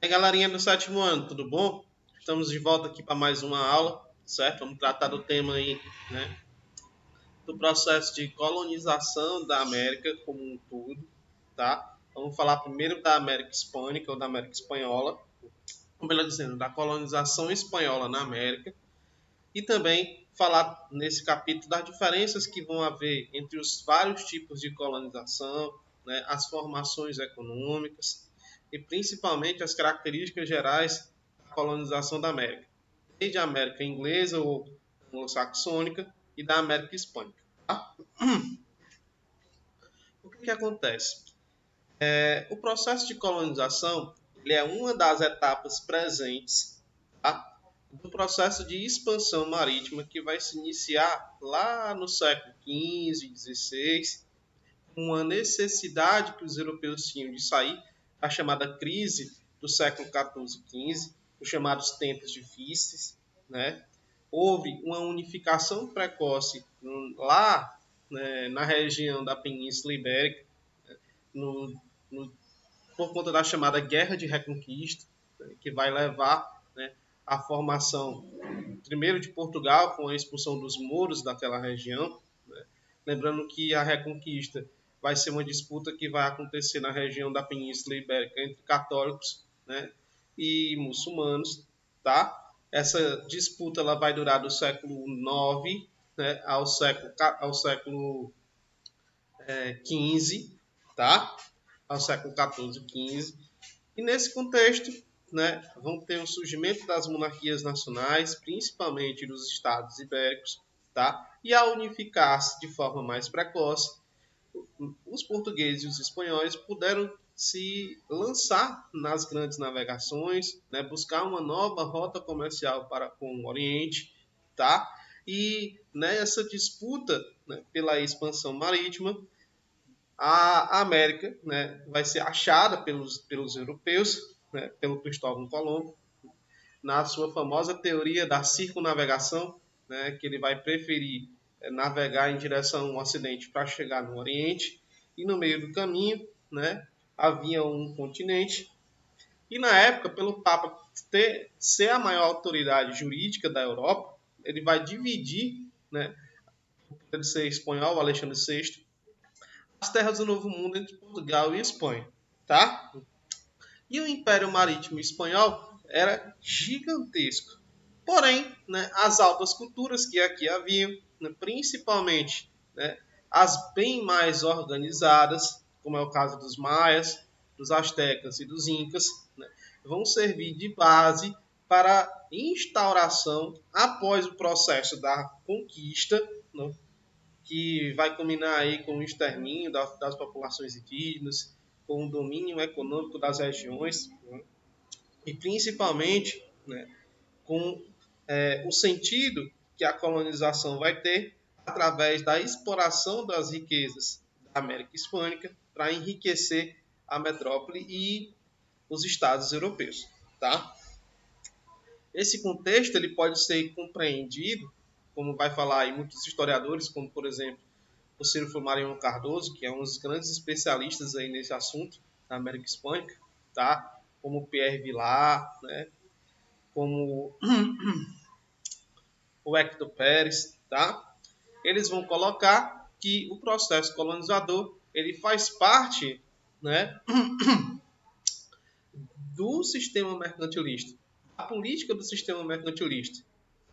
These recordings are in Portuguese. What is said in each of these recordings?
E aí, galerinha do sétimo ano, tudo bom? Estamos de volta aqui para mais uma aula, certo? Vamos tratar do tema aí, né, do processo de colonização da América como um todo, tá? Vamos falar primeiro da América Hispânica ou da América Espanhola, ou melhor dizendo, da colonização espanhola na América, e também falar nesse capítulo das diferenças que vão haver entre os vários tipos de colonização, né, as formações econômicas e principalmente as características gerais da colonização da América, desde a América inglesa ou anglo-saxônica e da América hispânica. Tá? O que acontece? O processo de colonização ele é uma das etapas presentes, tá, do processo de expansão marítima que vai se iniciar lá no século XV, XVI, com uma necessidade que os europeus tinham de sair da chamada crise do século XIV e XV, os chamados tempos difíceis, né? Houve uma unificação precoce lá, né, na região da Península Ibérica, no, no, por conta da chamada Guerra de Reconquista, né, que vai levar, né, à formação, primeiro de Portugal, com a expulsão dos mouros daquela região. Né? Lembrando que a Reconquista vai ser uma disputa que vai acontecer na região da Península Ibérica entre católicos, né, e muçulmanos. Tá? Essa disputa ela vai durar do século IX, né, ao século XV, tá? Ao século XIV e XV. E nesse contexto, né, vão ter o surgimento das monarquias nacionais, principalmente dos estados ibéricos, tá? E ao unificar-se de forma mais precoce, os portugueses e os espanhóis puderam se lançar nas grandes navegações, né, buscar uma nova rota comercial para com o Oriente, tá? E nessa disputa, né, pela expansão marítima, a América, né, vai ser achada pelos europeus, né, pelo Cristóvão Colombo, na sua famosa teoria da circunnavegação, né, que ele vai preferir navegar em direção ao Ocidente para chegar no Oriente, e no meio do caminho, né, havia um continente, e na época, pelo Papa ser a maior autoridade jurídica da Europa, ele vai dividir, né, por ele ser espanhol, Alexandre VI, as terras do Novo Mundo entre Portugal e Espanha, tá? E o Império Marítimo Espanhol era gigantesco. Porém, né, as altas culturas que aqui haviam, né, principalmente, né, as bem mais organizadas, como é o caso dos maias, dos astecas e dos incas, né, vão servir de base para a instauração, após o processo da conquista, né, que vai culminar aí com o extermínio das populações indígenas, com o domínio econômico das regiões, né, e principalmente, né, com o sentido que a colonização vai ter através da exploração das riquezas da América Hispânica para enriquecer a metrópole e os estados europeus, tá? Esse contexto ele pode ser compreendido, como vai falar aí muitos historiadores, como por exemplo o Ciro Flamarion Cardoso, que é um dos grandes especialistas aí nesse assunto da América Hispânica, tá? Como Pierre Vilar, né? Como o Hector Pérez, tá? Eles vão colocar que o processo colonizador ele faz parte, né, do sistema mercantilista, a política do sistema mercantilista,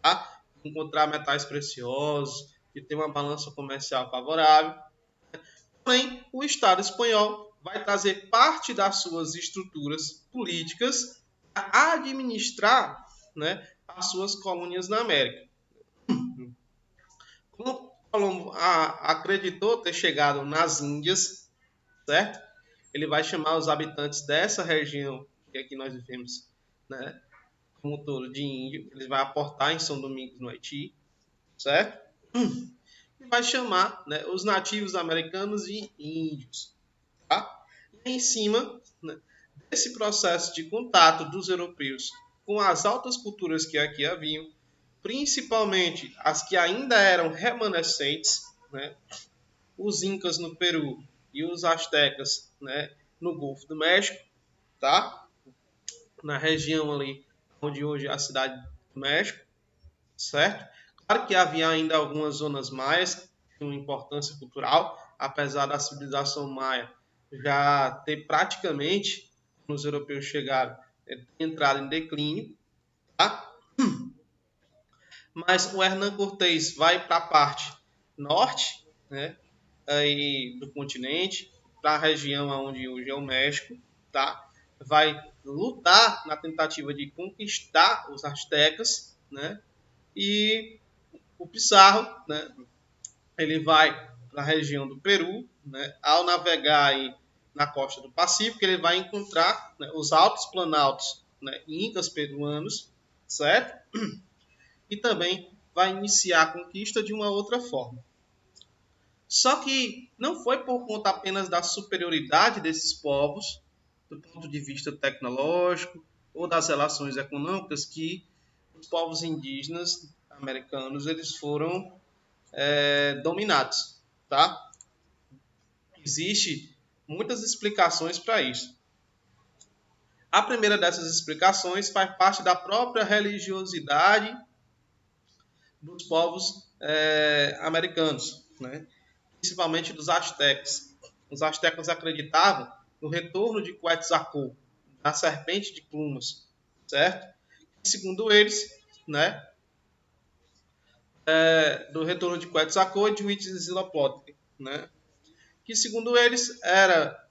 tá? Encontrar metais preciosos, de ter uma balança comercial favorável. Porém, o Estado espanhol vai trazer parte das suas estruturas políticas a administrar, né, as suas colônias na América. Como Colombo acreditou ter chegado nas Índias, certo? Ele vai chamar os habitantes dessa região que aqui nós vivemos, né, como todo de índio. Ele vai aportar em São Domingos, no Haiti, certo? E vai chamar, né, os nativos americanos de índios, tá? E em cima, né, desse processo de contato dos europeus com as altas culturas que aqui haviam, principalmente as que ainda eram remanescentes, né, os incas no Peru e os astecas, né, no Golfo do México, tá? na região ali onde hoje é a cidade do México, certo? Claro que havia ainda algumas zonas maias com importância cultural, apesar da civilização maia já ter praticamente, quando os europeus chegaram, entrado em declínio, tá? Mas o Hernán Cortés vai para a parte norte, né, aí do continente, para a região onde hoje é o México, tá? Vai lutar na tentativa de conquistar os astecas, né? E o Pizarro, né, ele vai para a região do Peru, né? Ao navegar aí na costa do Pacífico, ele vai encontrar, né, os altos planaltos, né, incas peruanos, certo? E também vai iniciar a conquista de uma outra forma. Só que não foi por conta apenas da superioridade desses povos, do ponto de vista tecnológico ou das relações econômicas, que os povos indígenas americanos eles foram dominados, tá? Existe muitas explicações para isso. A primeira dessas explicações faz parte da própria religiosidade dos povos americanos, né? Principalmente dos astecas. Os astecas acreditavam no retorno de Quetzalcoatl, da serpente de plumas, certo? E, segundo eles, né, do retorno de Quetzalcoatl e de Huitzilopochtli, né, que segundo eles era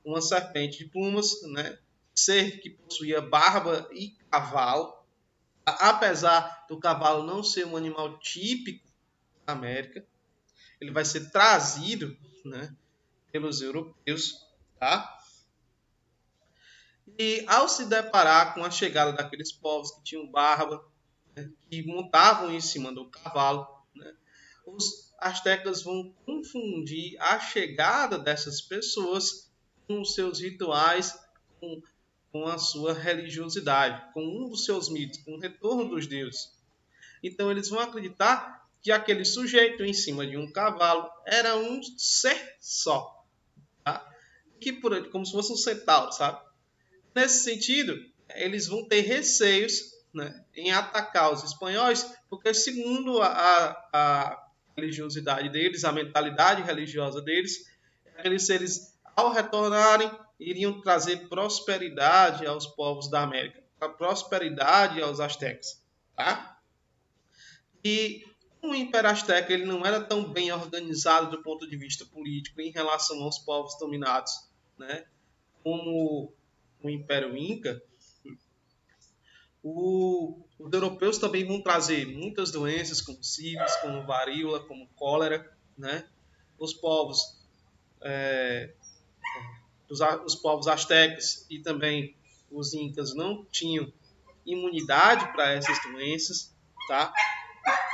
uma serpente de plumas, né, ser que possuía barba e cavalo, apesar do cavalo não ser um animal típico da América, ele vai ser trazido, né, pelos europeus, tá? E ao se deparar com a chegada daqueles povos que tinham barba, né, que montavam em cima do cavalo, né, os astecas vão confundir a chegada dessas pessoas com os seus rituais, com a sua religiosidade, com um dos seus mitos, com o retorno dos deuses. Então eles vão acreditar que aquele sujeito em cima de um cavalo era um ser só, tá? Que como se fosse um centauro, sabe? Nesse sentido, eles vão ter receios, né, em atacar os espanhóis, porque segundo a religiosidade deles, a mentalidade religiosa deles, aqueles seres, ao retornarem, iriam trazer prosperidade aos povos da América, a prosperidade aos astecas, tá? E o Império Azteca ele não era tão bem organizado do ponto de vista político em relação aos povos dominados, né, como o Império Inca. Os europeus também vão trazer muitas doenças, como sífilis, como varíola, como cólera, né? Os povos, os povos astecas e também os incas não tinham imunidade para essas doenças, tá?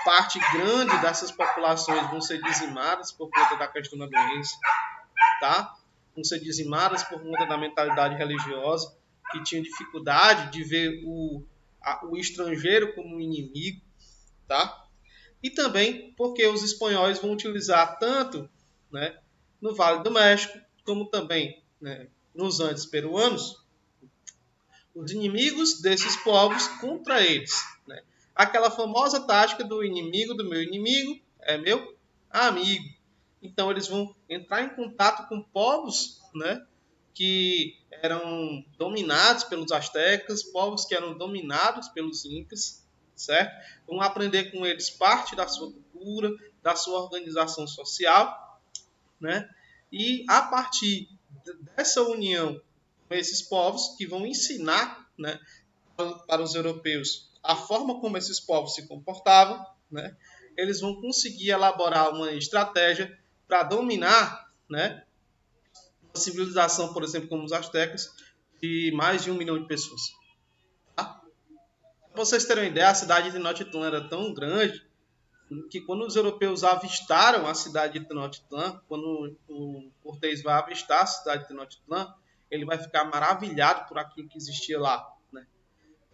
Parte grande dessas populações vão ser dizimadas por conta da questão da doença, tá? Vão ser dizimadas por conta da mentalidade religiosa, que tinha dificuldade de ver o estrangeiro como um inimigo, tá? E também porque os espanhóis vão utilizar tanto, né, no Vale do México, como também, né, nos Andes peruanos, os inimigos desses povos contra eles, né? Aquela famosa tática do inimigo do meu inimigo é meu amigo. Então eles vão entrar em contato com povos, né, que eram dominados pelos astecas, povos que eram dominados pelos incas, certo? Vão aprender com eles parte da sua cultura, da sua organização social, né? E a partir dessa união com esses povos que vão ensinar, né, para os europeus a forma como esses povos se comportavam, né? Eles vão conseguir elaborar uma estratégia para dominar, né, uma civilização, por exemplo, como os astecas, de mais de 1 milhão de pessoas. Tá? Para vocês terem uma ideia, a cidade de Tenochtitlan era tão grande que quando os europeus avistaram a cidade de Tenochtitlan, quando o Cortés vai avistar a cidade de Tenochtitlan, ele vai ficar maravilhado por aquilo que existia lá, né?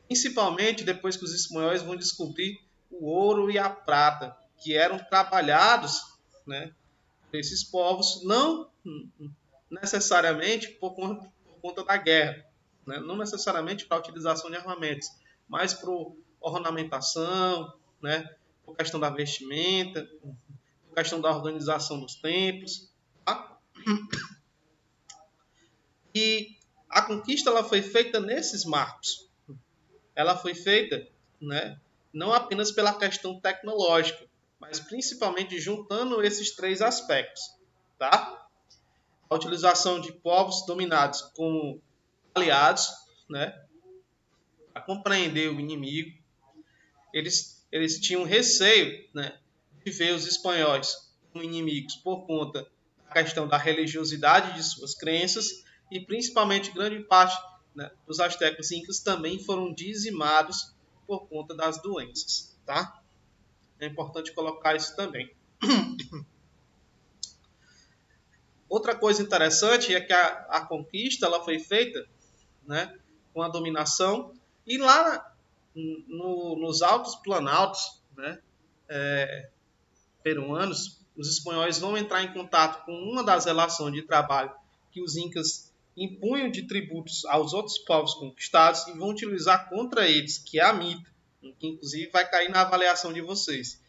Principalmente depois que os espanhóis vão descobrir o ouro e a prata, que eram trabalhados, né, por esses povos, não necessariamente por conta da guerra, né? Não necessariamente para a utilização de armamentos, mas para ornamentação, né? Por questão da vestimenta, por questão da organização dos templos. Tá? E a conquista ela foi feita nesses marcos. Ela foi feita, né, não apenas pela questão tecnológica, mas principalmente juntando esses três aspectos. Tá? A utilização de povos dominados como aliados, né, para compreender o inimigo. Eles tinham receio, né, de ver os espanhóis como inimigos por conta da questão da religiosidade de suas crenças e principalmente grande parte, né, dos astecas incas também foram dizimados por conta das doenças. Tá? É importante colocar isso também. Outra coisa interessante é que a conquista ela foi feita, né, com a dominação e lá nos altos planaltos, né, peruanos, os espanhóis vão entrar em contato com uma das relações de trabalho que os incas impunham de tributos aos outros povos conquistados e vão utilizar contra eles, que é a mita, que inclusive vai cair na avaliação de vocês.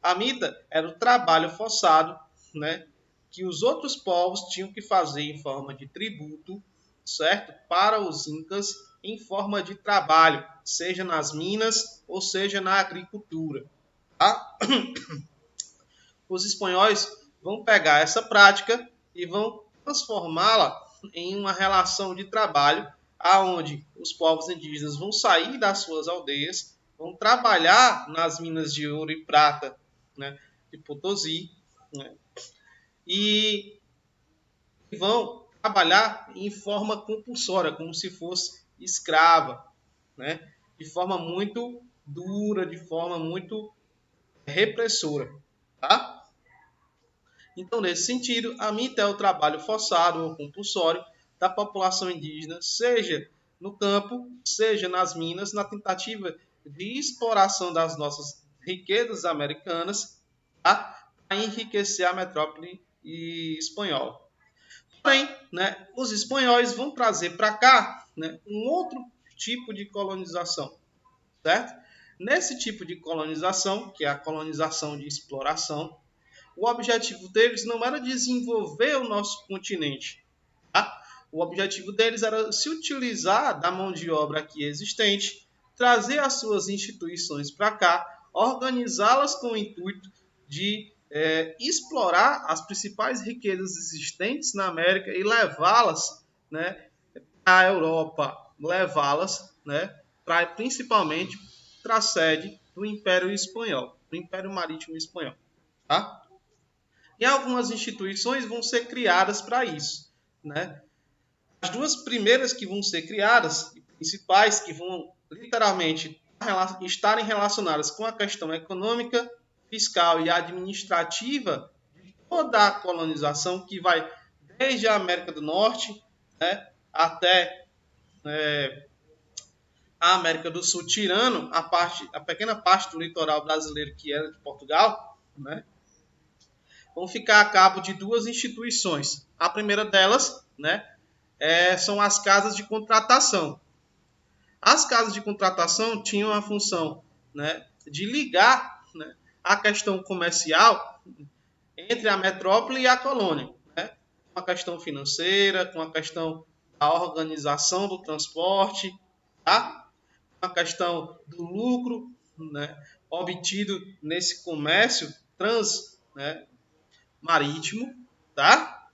A mita era o trabalho forçado, né, que os outros povos tinham que fazer em forma de tributo, certo? Para os incas em forma de trabalho, seja nas minas ou seja na agricultura. Tá? Os espanhóis vão pegar essa prática e vão transformá-la em uma relação de trabalho aonde os povos indígenas vão sair das suas aldeias, vão trabalhar nas minas de ouro e prata, né, de Potosí, né, e vão trabalhar em forma compulsória, como se fosse escrava, né, de forma muito dura, de forma muito repressora. Tá? Então, nesse sentido, a mita é o trabalho forçado ou compulsório da população indígena, seja no campo, seja nas minas, na tentativa de exploração das nossas riquezas americanas, tá? Para enriquecer a metrópole espanhola. Porém, né, os espanhóis vão trazer para cá, né, um outro tipo de colonização, certo? Nesse tipo de colonização, que é a colonização de exploração, o objetivo deles não era desenvolver o nosso continente. Tá? O objetivo deles era se utilizar da mão de obra aqui existente, trazer as suas instituições para cá, organizá-las com o intuito de explorar as principais riquezas existentes na América e levá-las, né, à Europa, levá-las, né, para principalmente para a sede do Império Espanhol, do Império Marítimo Espanhol. Tá? E algumas instituições vão ser criadas para isso, né? As duas primeiras que vão ser criadas, principais, que vão literalmente estarem relacionadas com a questão econômica, fiscal e administrativa de toda a colonização, que vai desde a América do Norte, né, até a América do Sul, tirando a pequena parte do litoral brasileiro que era de Portugal, né, vão ficar a cabo de duas instituições. A primeira delas, né, são as casas de contratação. As casas de contratação tinham a função, né, de ligar, né, a questão comercial entre a metrópole e a colônia, né, com a questão financeira, com a questão da organização do transporte, tá? Com a questão do lucro, né, obtido nesse comércio né, marítimo, tá?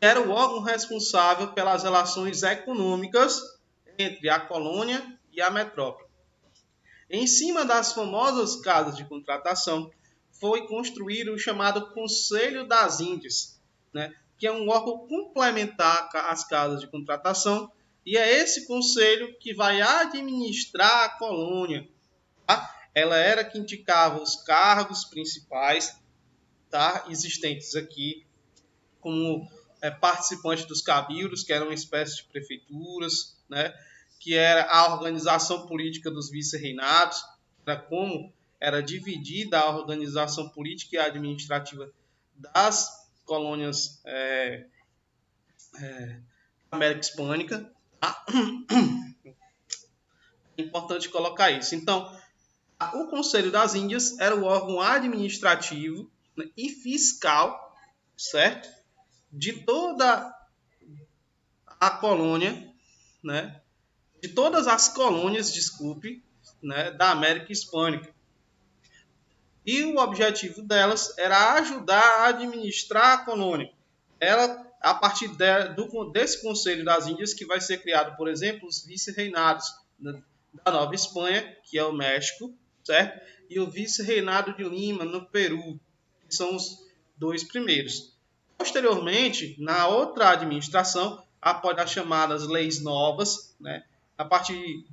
Era o órgão responsável pelas relações econômicas entre a colônia e a metrópole. Em cima das famosas casas de contratação, foi construído o chamado Conselho das Índias, né, que é um órgão complementar às casas de contratação, e é esse conselho que vai administrar a colônia. Tá? Ela era que indicava os cargos principais, tá, existentes aqui, como participante dos cabildos, que eram uma espécie de prefeituras, né, que era a organização política dos vice-reinados, era como era dividida a organização política e administrativa das colônias da América Hispânica, Tá? É importante colocar isso. Então, o Conselho das Índias era o órgão administrativo, né, e fiscal, certo? De toda a colônia, né? De todas as colônias, desculpe, né, da América Hispânica. E o objetivo delas era ajudar a administrar a colônia. Ela, a partir desse Conselho das Índias, que vai ser criado, por exemplo, os vice-reinados da Nova Espanha, que é o México, certo? E o vice-reinado de Lima, no Peru, que são os dois primeiros. Posteriormente, na outra administração, após as chamadas leis novas, né, a partir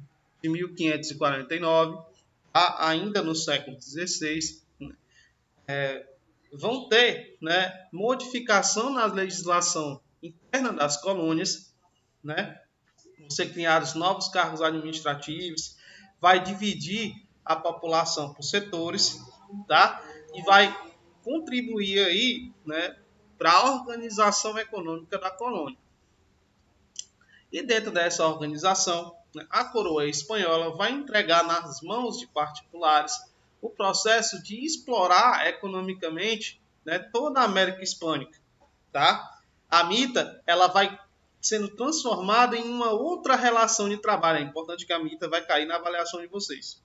de 1549, ainda no século XVI, vão ter, né, modificação na legislação interna das colônias, né, vão ser criados novos cargos administrativos, vai dividir a população por setores, tá? E vai contribuir aí, né, para a organização econômica da colônia. E dentro dessa organização, né, a coroa espanhola vai entregar nas mãos de particulares o processo de explorar economicamente, né, toda a América Hispânica. Tá? A MITA ela vai sendo transformada em uma outra relação de trabalho. É importante que a MITA vai cair na avaliação de vocês.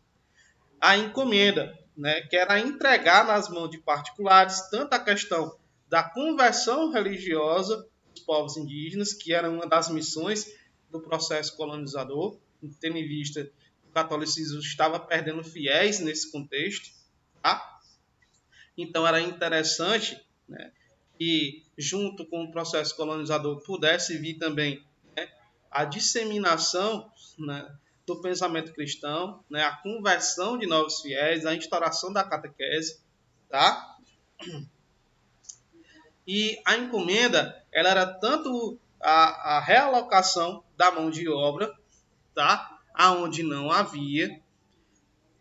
A encomenda, né, que era entregar nas mãos de particulares tanto a questão da conversão religiosa dos povos indígenas, que era uma das missões do processo colonizador, tendo em vista que o catolicismo estava perdendo fiéis nesse contexto. Tá? Então era interessante, né, que junto com o processo colonizador pudesse vir também, né, a disseminação, né, do pensamento cristão, né, a conversão de novos fiéis, a instauração da catequese, tá? E a encomenda, ela era tanto a realocação da mão de obra, tá? Aonde não havia,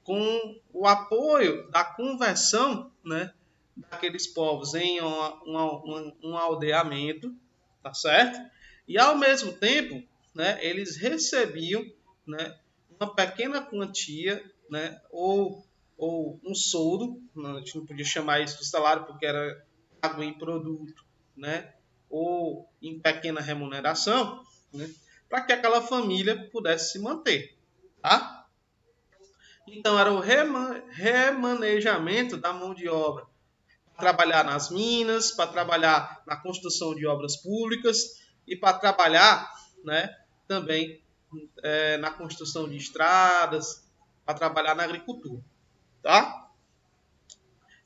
com o apoio da conversão, né, daqueles povos em um aldeamento, tá certo? E ao mesmo tempo, né, eles recebiam, né, uma pequena quantia, né, ou um soldo, a gente não podia chamar isso de salário porque era pago em produto, né, ou em pequena remuneração, né, para que aquela família pudesse se manter, tá? Então era o remanejamento da mão de obra para trabalhar nas minas, para trabalhar na construção de obras públicas e para trabalhar, né, também na construção de estradas, para trabalhar na agricultura. Tá?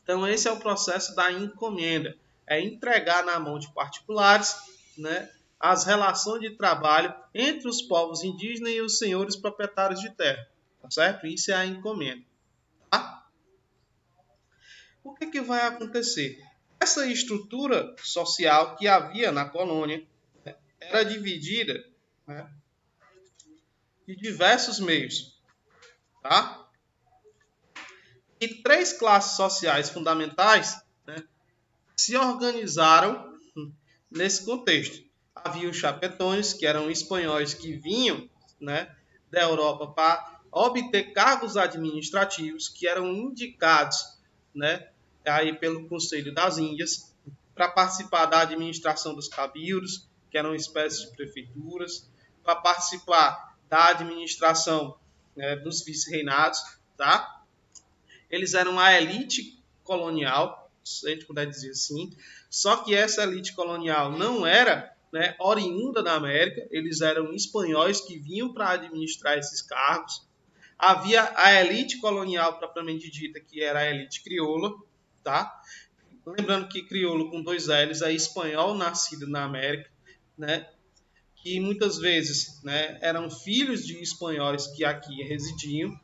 Então, esse é o processo da encomenda. É entregar na mão de particulares, né, as relações de trabalho entre os povos indígenas e os senhores proprietários de terra. Tá certo? Isso é a encomenda. Tá? O que vai acontecer? Essa estrutura social que havia na colônia, né, era dividida, né, de diversos meios. Tá? E três classes sociais fundamentais, né, se organizaram nesse contexto. Havia os chapetões, que eram espanhóis que vinham, né, da Europa para obter cargos administrativos, que eram indicados, né, aí pelo Conselho das Índias, para participar da administração dos cabildos, que eram espécies de prefeituras, para participar da administração, né, dos vice-reinados, tá? Eles eram a elite colonial, se a gente puder dizer assim, só que essa elite colonial não era, né, oriunda da América, eles eram espanhóis que vinham para administrar esses cargos. Havia a elite colonial propriamente dita, que era a elite crioula, tá? Lembrando que crioulo com dois L's é espanhol nascido na América, né? Que muitas vezes, né, eram filhos de espanhóis que aqui residiam.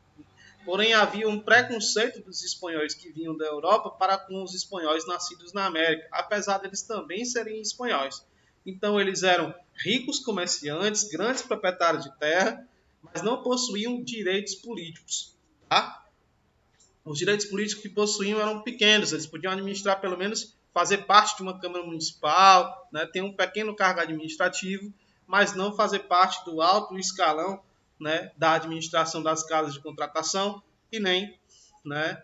Porém, havia um preconceito dos espanhóis que vinham da Europa para com os espanhóis nascidos na América, apesar deles também serem espanhóis. Então, eles eram ricos comerciantes, grandes proprietários de terra, mas não possuíam direitos políticos. Tá? Os direitos políticos que possuíam eram pequenos, eles podiam administrar, pelo menos, fazer parte de uma Câmara Municipal, né, ter um pequeno cargo administrativo, mas não fazer parte do alto escalão, né, da administração das casas de contratação e nem, né,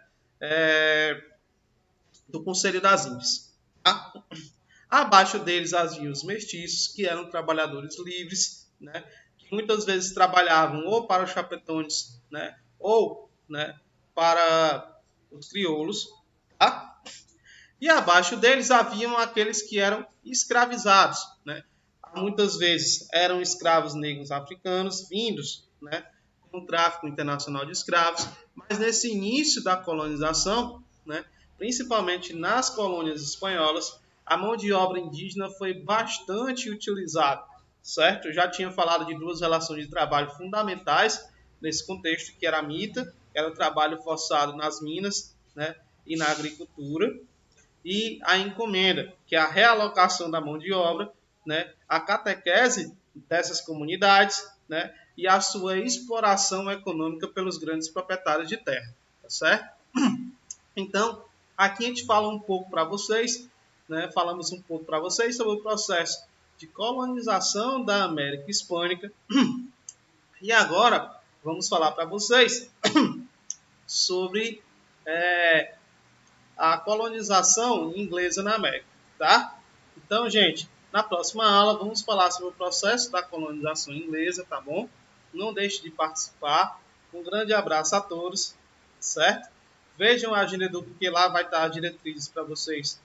do Conselho das Índias. Tá? Abaixo deles haviam os mestiços, que eram trabalhadores livres, né, que muitas vezes trabalhavam ou para os chapetones, né, ou, né, para os crioulos. Tá? E abaixo deles haviam aqueles que eram escravizados, né? Muitas vezes eram escravos negros africanos vindos, né, com o tráfico internacional de escravos, mas nesse início da colonização, né, principalmente nas colônias espanholas, a mão de obra indígena foi bastante utilizada, certo? Eu já tinha falado de duas relações de trabalho fundamentais nesse contexto, que era a mita, que era o trabalho forçado nas minas, né, e na agricultura, e a encomenda, que é a realocação da mão de obra, né, a catequese dessas comunidades, né, e a sua exploração econômica pelos grandes proprietários de terra, tá certo? Então, aqui a gente fala um pouco para vocês, né, falamos um pouco para vocês sobre o processo de colonização da América Hispânica. E agora vamos falar para vocês sobre a colonização inglesa na América, tá? Então, gente, na próxima aula vamos falar sobre o processo da colonização inglesa, tá bom? Não deixe de participar. Um grande abraço a todos, certo? Vejam a agenda do porque lá vai estar as diretrizes para vocês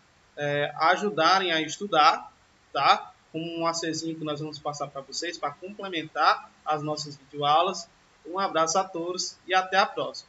ajudarem a estudar, tá? Com um ACzinho que nós vamos passar para vocês para complementar as nossas videoaulas. Um abraço a todos e até a próxima.